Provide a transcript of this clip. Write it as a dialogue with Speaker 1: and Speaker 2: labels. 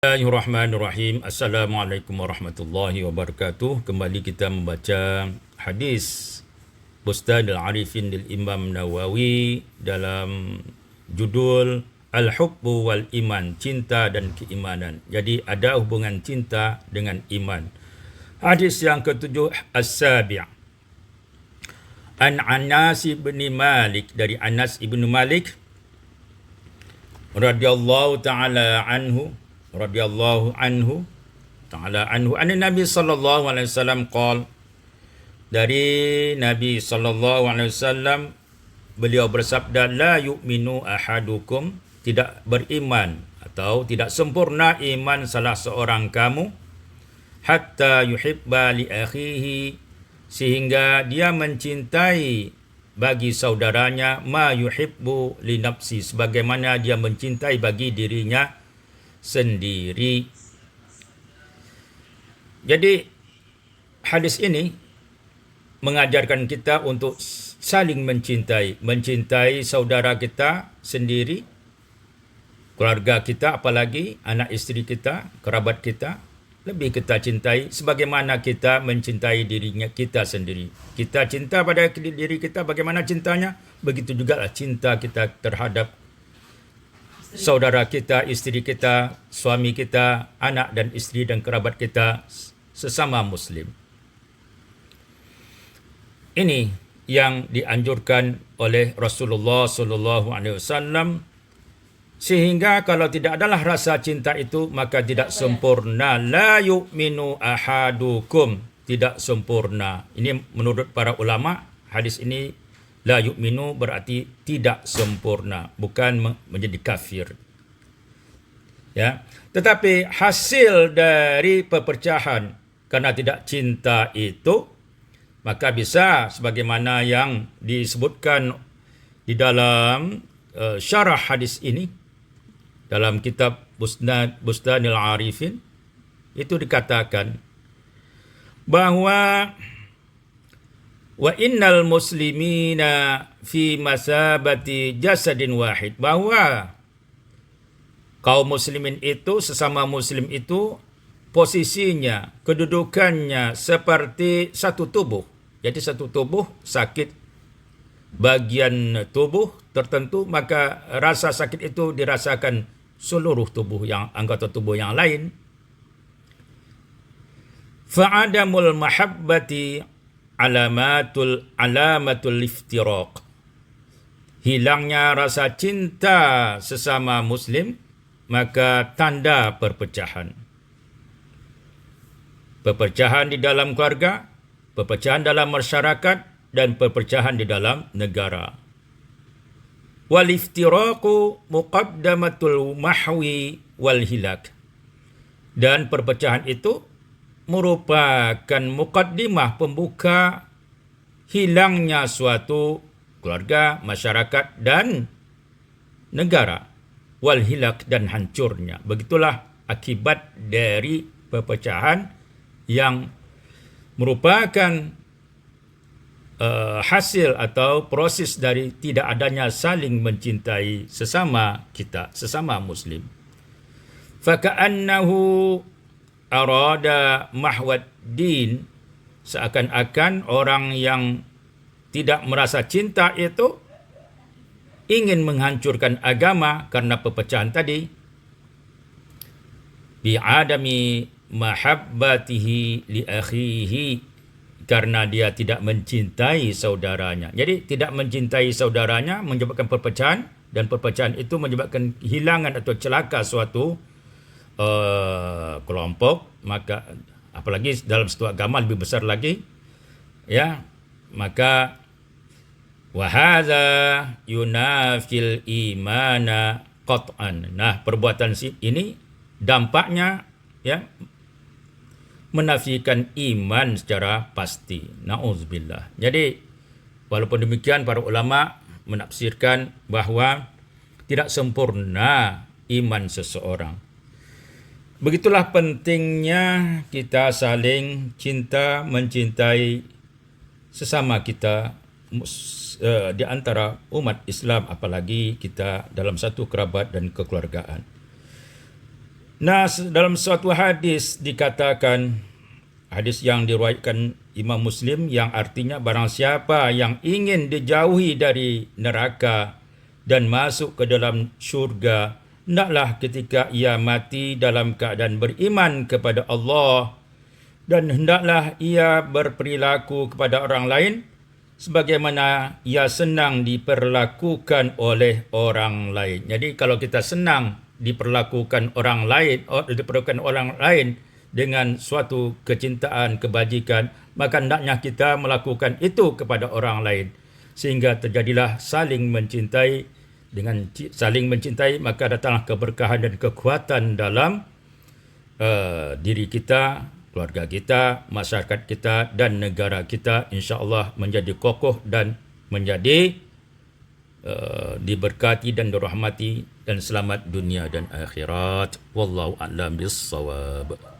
Speaker 1: Bismillahirrahmanirrahim. Assalamualaikum warahmatullahi wabarakatuh. Kembali kita membaca hadis Bustanul Arifin del Imam Nawawi dalam judul Al-Hubbu wal Iman, cinta dan keimanan. Jadi ada hubungan cinta dengan iman. Hadis yang ketujuh, As-Sabi'. An Anas bin Malik, dari Anas ibn Malik radhiyallahu ta'ala anhu anna Nabi sallallahu alaihi wasallam qala, dari Nabi sallallahu alaihi wasallam beliau bersabda, la yu'minu ahadukum, tidak beriman atau tidak sempurna iman salah seorang kamu, hatta yuhibba li akhihi, sehingga dia mencintai bagi saudaranya ma yuhibbu li nafsi, sebagaimana dia mencintai bagi dirinya sendiri. Jadi hadis ini mengajarkan kita untuk saling mencintai saudara kita sendiri, keluarga kita, apalagi anak isteri kita, kerabat kita, lebih kita cintai sebagaimana kita mencintai dirinya kita sendiri. Kita cinta pada diri kita, bagaimana cintanya, begitu juga cinta kita terhadap saudara kita, isteri kita, suami kita, anak dan isteri dan kerabat kita, sesama Muslim. Ini yang dianjurkan oleh Rasulullah sallallahu alaihi wasallam, sehingga kalau tidak adalah rasa cinta itu maka tidak sempurna. La yu'minu ahadukum, tidak sempurna. Ini menurut para ulama, hadis ini la yu'minu berarti tidak sempurna, bukan menjadi kafir. Ya, tetapi hasil dari perpecahan karena tidak cinta itu, maka bisa sebagaimana yang disebutkan di dalam syarah hadis ini dalam kitab Bustanul Arifin, itu dikatakan bahwa wa innal muslimina fi masabati jasadin wahid, bahwa kaum muslimin itu, sesama muslim itu, posisinya, kedudukannya seperti satu tubuh. Jadi satu tubuh sakit bagian tubuh tertentu, maka rasa sakit itu dirasakan seluruh tubuh, yang anggota tubuh yang lain. Fa'adamul mahabbati alamatul iftiraq, hilangnya rasa cinta sesama muslim maka tanda perpecahan. Perpecahan di dalam keluarga, perpecahan dalam masyarakat, dan perpecahan di dalam negara. Wal iftiraqu muqaddamatul mahwi wal hilak, dan perpecahan itu merupakan mukaddimah, pembuka hilangnya suatu keluarga, masyarakat dan negara. Wal hilak, dan hancurnya. Begitulah akibat dari perpecahan yang merupakan hasil atau proses dari tidak adanya saling mencintai sesama kita, sesama muslim. Faka'annahu arada mahwad din, seakan-akan orang yang tidak merasa cinta itu ingin menghancurkan agama karena perpecahan tadi. Bi'adami mahabbatihi li akhihi, karena dia tidak mencintai saudaranya. Jadi tidak mencintai saudaranya menyebabkan perpecahan, dan perpecahan itu menyebabkan kehilangan atau celaka suatu kelompok. Maka apalagi dalam satu agama lebih besar lagi, ya, maka wa hadza yunafil imana qat'an. Nah, perbuatan ini dampaknya, ya, menafikan iman secara pasti. Nauzubillah. Jadi walaupun demikian, para ulama menafsirkan bahwa tidak sempurna iman seseorang. Begitulah pentingnya kita saling cinta, mencintai sesama kita di antara umat Islam, apalagi kita dalam satu kerabat dan kekeluargaan. Nah, dalam suatu hadis dikatakan, hadis yang diriwayatkan Imam Muslim, yang artinya barang siapa yang ingin dijauhi dari neraka dan masuk ke dalam syurga, hendaklah ketika ia mati dalam keadaan beriman kepada Allah, dan hendaklah ia berperilaku kepada orang lain sebagaimana ia senang diperlakukan oleh orang lain. Jadi kalau kita senang diperlakukan orang lain dengan suatu kecintaan, kebajikan, maka hendaknya kita melakukan itu kepada orang lain, sehingga terjadilah saling mencintai. Dengan saling mencintai, maka datanglah keberkahan dan kekuatan dalam diri kita, keluarga kita, masyarakat kita dan negara kita, insya-Allah menjadi kokoh dan menjadi diberkati dan dirahmati dan selamat dunia dan akhirat. Wallahu a'lam bissawab.